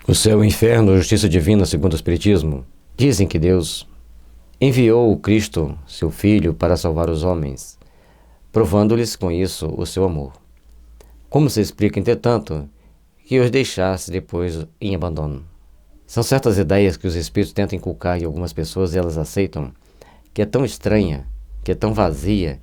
O céu e o inferno, justiça divina segundo o Espiritismo, dizem que Deus enviou o Cristo, seu Filho, para salvar os homens, provando-lhes com isso o seu amor. Como se explica, entretanto, que os deixasse depois em abandono? São certas ideias que os espíritos tentam inculcar em algumas pessoas e elas aceitam, que é tão estranha, que é tão vazia,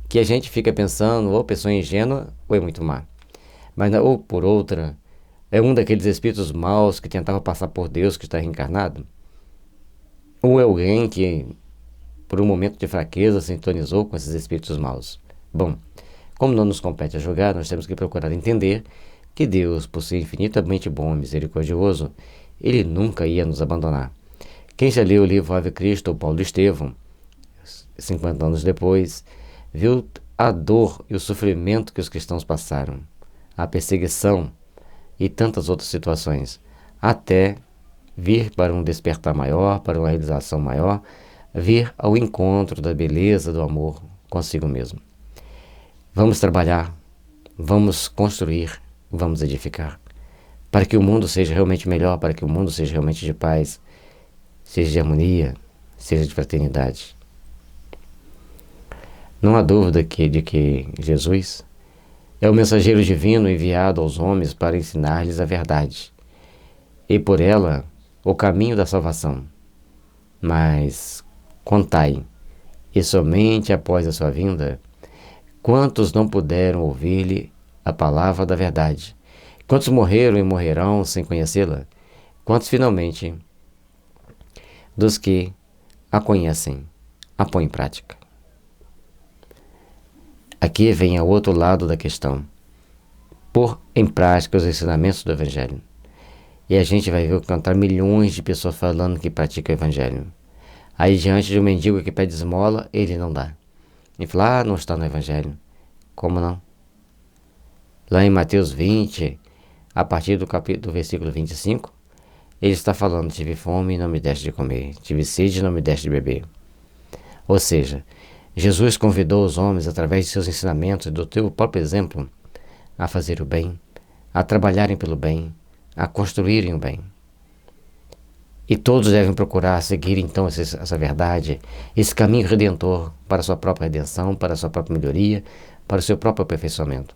que a gente fica pensando, ou a pessoa é ingênua, ou é muito má. Mas, ou por outra, é um daqueles espíritos maus que tentava passar por Deus que está reencarnado? Ou é alguém que, por um momento de fraqueza, sintonizou com esses espíritos maus? Bom, como não nos compete a julgar, nós temos que procurar entender que Deus, por ser infinitamente bom e misericordioso, Ele nunca ia nos abandonar. Quem já leu o livro Ave Cristo, ou Paulo Estevão, 50 anos depois, viu a dor e o sofrimento que os cristãos passaram, a perseguição e tantas outras situações, até vir para um despertar maior, para uma realização maior, vir ao encontro da beleza do amor consigo mesmo. Vamos trabalhar, vamos construir, vamos edificar, para que o mundo seja realmente melhor, para que o mundo seja realmente de paz, seja de harmonia, seja de fraternidade. Não há dúvida de que Jesus é o mensageiro divino enviado aos homens para ensinar-lhes a verdade, e por ela o caminho da salvação. Mas contai, e somente após a sua vinda, quantos não puderam ouvir-lhe a palavra da verdade? Quantos morreram e morrerão sem conhecê-la? Quantos finalmente, dos que a conhecem, a põem em prática? Aqui vem o outro lado da questão. Pôr em prática os ensinamentos do Evangelho. E a gente vai ver encontrar milhões de pessoas falando que praticam o Evangelho. Aí diante de um mendigo que pede esmola, ele não dá. E fala, não está no Evangelho. Como não? Lá em Mateus 20, a partir do versículo 25, ele está falando, tive fome e não me deste de comer, tive sede e não me deste de beber. Ou seja, Jesus convidou os homens, através de seus ensinamentos e do teu próprio exemplo, a fazer o bem, a trabalharem pelo bem, a construírem o bem. E todos devem procurar seguir então essa verdade, esse caminho redentor para a sua própria redenção, para a sua própria melhoria, para o seu próprio aperfeiçoamento.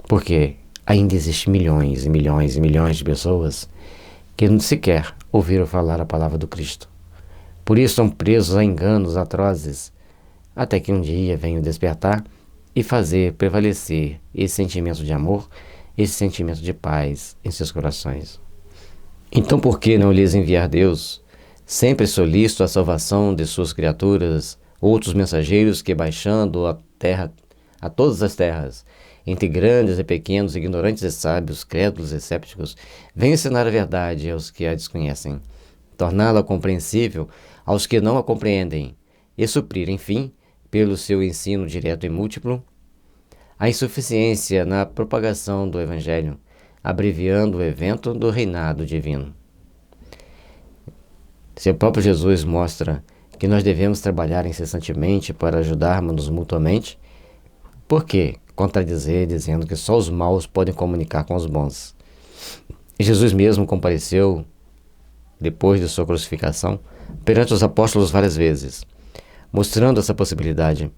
Porque ainda existem milhões e milhões e milhões de pessoas que não sequer ouviram falar a palavra do Cristo. Por isso são presos a enganos atrozes, até que um dia venha o despertar e fazer prevalecer esse sentimento de amor, esse sentimento de paz em seus corações. Então por que não lhes enviar Deus, sempre solícito a salvação de suas criaturas, outros mensageiros que baixando a terra, a todas as terras, entre grandes e pequenos, ignorantes e sábios, crédulos e escépticos, vem ensinar a verdade aos que a desconhecem, torná-la compreensível aos que não a compreendem, e suprir, enfim, pelo seu ensino direto e múltiplo, a insuficiência na propagação do Evangelho, abreviando o evento do reinado divino. Seu próprio Jesus mostra que nós devemos trabalhar incessantemente para ajudarmos-nos mutuamente. Por que contradizer dizendo que só os maus podem comunicar com os bons? Jesus mesmo compareceu, depois de sua crucificação, perante os apóstolos várias vezes, mostrando essa possibilidade,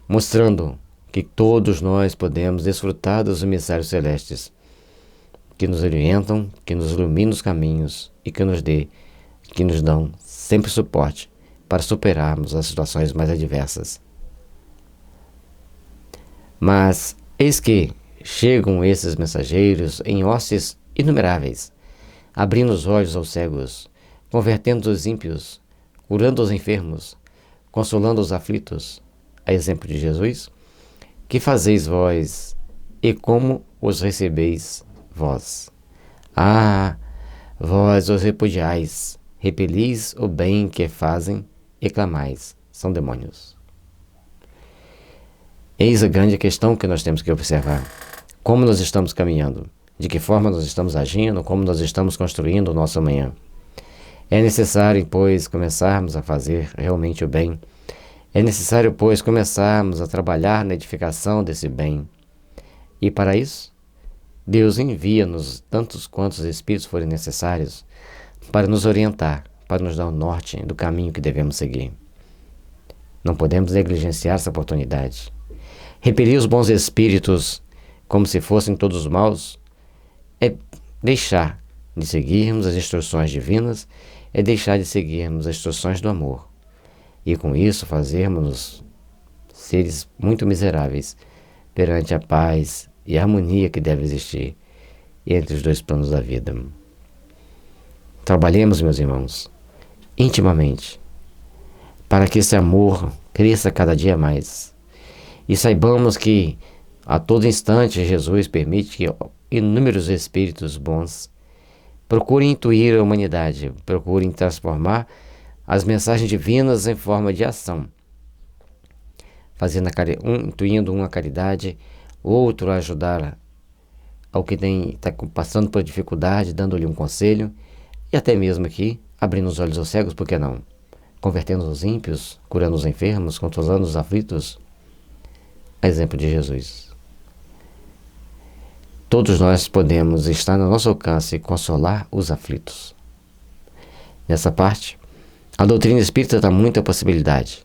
mostrando que todos nós podemos desfrutar dos emissários celestes, que nos orientam, que nos iluminam os caminhos e que nos dão sempre suporte para superarmos as situações mais adversas. Mas eis que chegam esses mensageiros em hostes inumeráveis, abrindo os olhos aos cegos, convertendo os ímpios, curando os enfermos, consolando os aflitos, a exemplo de Jesus. Que fazeis vós, e como os recebeis vós? Ah, vós os repudiais, repelis o bem que fazem e clamais, são demônios. Eis a grande questão que nós temos que observar. Como nós estamos caminhando? De que forma nós estamos agindo? Como nós estamos construindo o nosso amanhã? É necessário, pois, começarmos a fazer realmente o bem. É necessário, pois, começarmos a trabalhar na edificação desse bem. E para isso, Deus envia-nos tantos quantos espíritos forem necessários para nos orientar, para nos dar o norte do caminho que devemos seguir. Não podemos negligenciar essa oportunidade. Repelir os bons espíritos como se fossem todos maus é deixar de seguirmos as instruções divinas, é deixar de seguirmos as instruções do amor. E com isso fazermos seres muito miseráveis perante a paz e a harmonia que deve existir entre os dois planos da vida. Trabalhemos, meus irmãos, intimamente, para que esse amor cresça cada dia mais. E saibamos que a todo instante Jesus permite que inúmeros espíritos bons procurem intuir a humanidade, procurem transformar as mensagens divinas em forma de ação, intuindo uma caridade, outro a ajudar ao que está passando por dificuldade, dando-lhe um conselho, e até mesmo aqui, abrindo os olhos aos cegos, por que não? Convertendo os ímpios, curando os enfermos, consolando os aflitos. A exemplo de Jesus. Todos nós podemos estar no nosso alcance e consolar os aflitos. Nessa parte, a doutrina espírita dá muita possibilidade,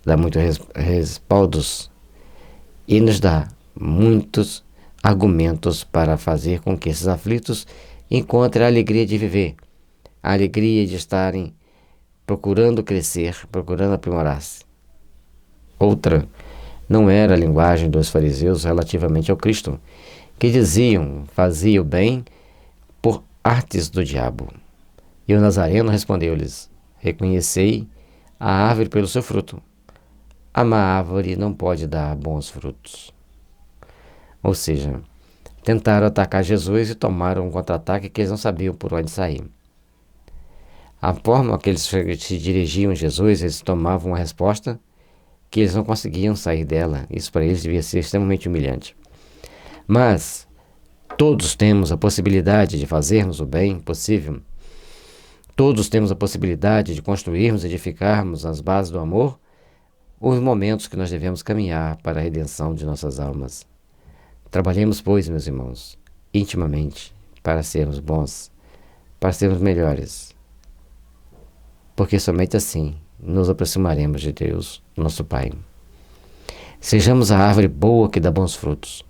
dá muitos respaldos e nos dá muitos argumentos para fazer com que esses aflitos encontrem a alegria de viver, a alegria de estarem procurando crescer, procurando aprimorar-se. Outra não era a linguagem dos fariseus relativamente ao Cristo, que diziam, fazia o bem por artes do diabo. E o Nazareno respondeu-lhes, reconhecei a árvore pelo seu fruto. A má árvore não pode dar bons frutos. Ou seja, tentaram atacar Jesus e tomaram um contra-ataque que eles não sabiam por onde sair. A forma que eles se dirigiam a Jesus, eles tomavam uma resposta que eles não conseguiam sair dela. Isso para eles devia ser extremamente humilhante. Mas todos temos a possibilidade de fazermos o bem possível. Todos temos a possibilidade de construirmos e edificarmos nas bases do amor os momentos que nós devemos caminhar para a redenção de nossas almas. Trabalhemos, pois, meus irmãos, intimamente, para sermos bons, para sermos melhores. Porque somente assim nos aproximaremos de Deus, nosso Pai. Sejamos a árvore boa que dá bons frutos.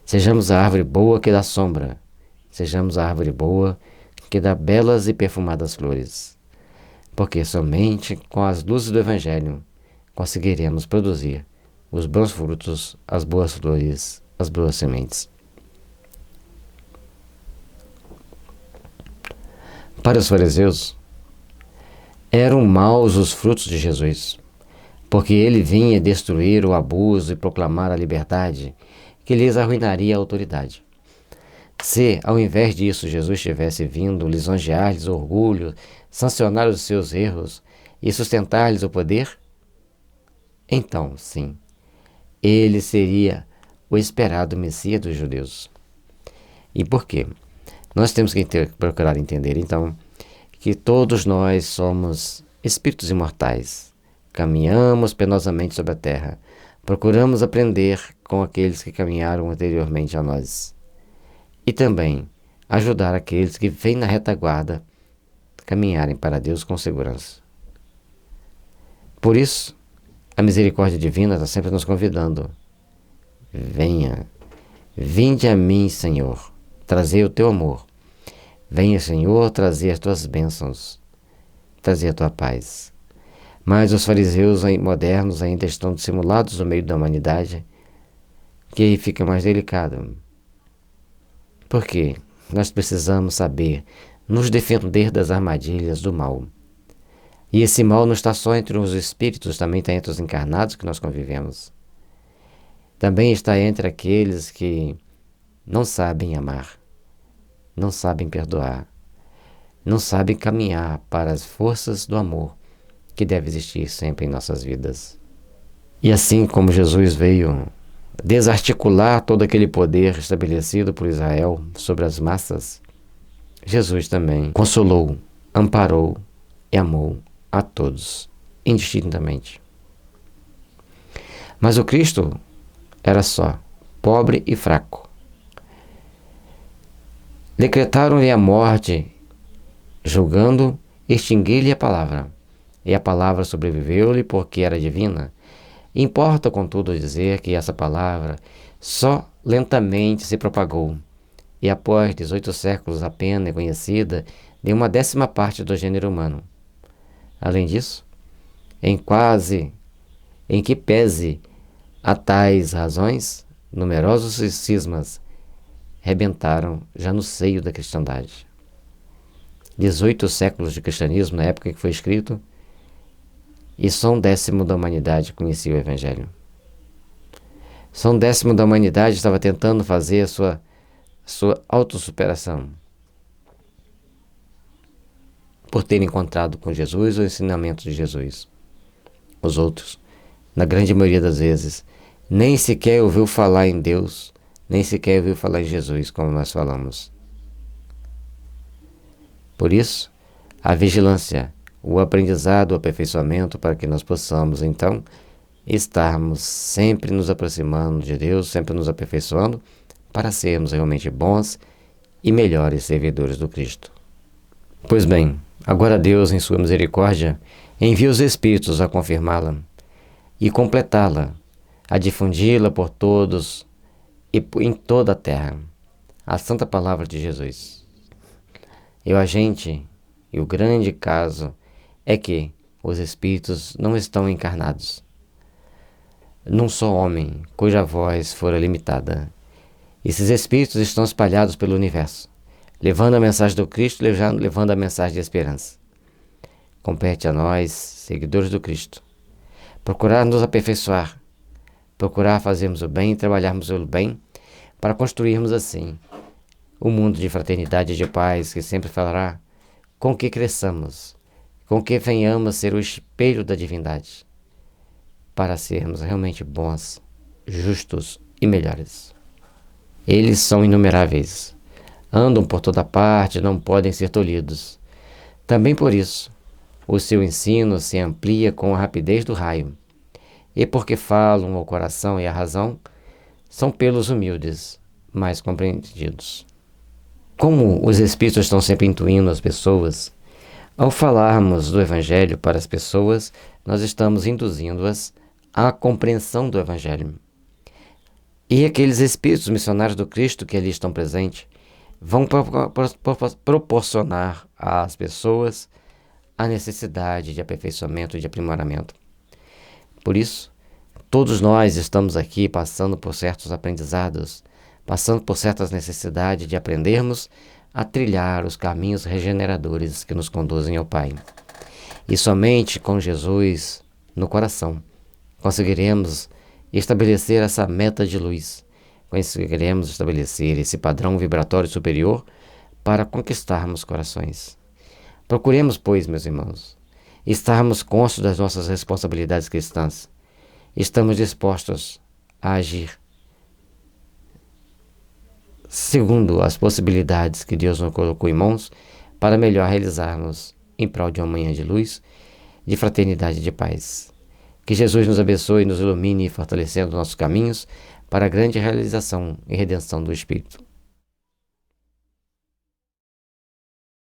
Sejamos a árvore boa que dá sombra. Sejamos a árvore boa que dá belas e perfumadas flores. Porque somente com as luzes do Evangelho conseguiremos produzir os bons frutos, as boas flores, as boas sementes. Para os fariseus, eram maus os frutos de Jesus, porque ele vinha destruir o abuso e proclamar a liberdade, que lhes arruinaria a autoridade. Se, ao invés disso, Jesus tivesse vindo lisonjear-lhes o orgulho, sancionar os seus erros e sustentar-lhes o poder, então, sim, ele seria o esperado Messias dos judeus. E por quê? Nós temos que procurar entender, então, que todos nós somos espíritos imortais, caminhamos penosamente sobre a terra, procuramos aprender com aqueles que caminharam anteriormente a nós e também ajudar aqueles que vêm na retaguarda caminharem para Deus com segurança. Por isso, a misericórdia divina está sempre nos convidando. Venha, vinde a mim, Senhor, trazei o teu amor. Venha, Senhor, trazer as tuas bênçãos, trazer a tua paz. Mas os fariseus modernos ainda estão dissimulados no meio da humanidade, que aí fica mais delicado. Porque nós precisamos saber nos defender das armadilhas do mal. E esse mal não está só entre os espíritos, também está entre os encarnados que nós convivemos. Também está entre aqueles que não sabem amar, não sabem perdoar, não sabem caminhar para as forças do amor que deve existir sempre em nossas vidas. E assim como Jesus veio desarticular todo aquele poder estabelecido por Israel sobre as massas, Jesus também consolou, amparou e amou a todos, indistintamente. Mas o Cristo era só pobre e fraco. Decretaram-lhe a morte, julgando extinguir-lhe a palavra. E a palavra sobreviveu-lhe porque era divina. Importa, contudo, dizer que essa palavra só lentamente se propagou, e após 18 séculos apenas é conhecida de 1/10 parte do gênero humano. Além disso, em que pese a tais razões, numerosos cismas rebentaram já no seio da cristandade. 18 séculos de cristianismo na época em que foi escrito, e só 1/10 da humanidade conhecia o Evangelho. Só 1/10 da humanidade estava tentando fazer a sua autossuperação, por ter encontrado com Jesus o ensinamento de Jesus. Os outros, na grande maioria das vezes, nem sequer ouviu falar em Deus, nem sequer ouviu falar em Jesus, como nós falamos. Por isso, a vigilância, o aprendizado, o aperfeiçoamento, para que nós possamos, então, estarmos sempre nos aproximando de Deus, sempre nos aperfeiçoando, para sermos realmente bons e melhores servidores do Cristo. Pois bem, agora Deus, em sua misericórdia, envia os Espíritos a confirmá-la e completá-la, a difundi-la por todos e em toda a terra, a santa palavra de Jesus. E o agente e o grande caso é que os Espíritos não estão encarnados num só homem, cuja voz fora limitada. Esses Espíritos estão espalhados pelo universo, levando a mensagem do Cristo, levando a mensagem de esperança. Compete a nós, seguidores do Cristo, procurar nos aperfeiçoar, procurar fazermos o bem e trabalharmos o bem para construirmos assim o mundo de fraternidade e de paz que sempre falará, com que cresçamos, com que venhamos a ser o espelho da divindade, para sermos realmente bons, justos e melhores. Eles são inumeráveis, andam por toda parte, não podem ser tolhidos. Também por isso, o seu ensino se amplia com a rapidez do raio, e porque falam ao coração e à razão, são pelos humildes, mais compreendidos. Como os Espíritos estão sempre intuindo as pessoas, ao falarmos do Evangelho para as pessoas, nós estamos induzindo-as à compreensão do Evangelho. E aqueles Espíritos missionários do Cristo que ali estão presentes vão proporcionar às pessoas a necessidade de aperfeiçoamento e de aprimoramento. Por isso, todos nós estamos aqui passando por certos aprendizados, passando por certas necessidades de aprendermos a trilhar os caminhos regeneradores que nos conduzem ao Pai. E somente com Jesus no coração conseguiremos estabelecer essa meta de luz, conseguiremos estabelecer esse padrão vibratório superior para conquistarmos corações. Procuremos, pois, meus irmãos, estarmos conscientes das nossas responsabilidades cristãs. Estamos dispostos a agir segundo as possibilidades que Deus nos colocou em mãos para melhor realizarmos em prol de uma manhã de luz, de fraternidade e de paz. Que Jesus nos abençoe e nos ilumine, fortalecendo nossos caminhos para a grande realização e redenção do Espírito.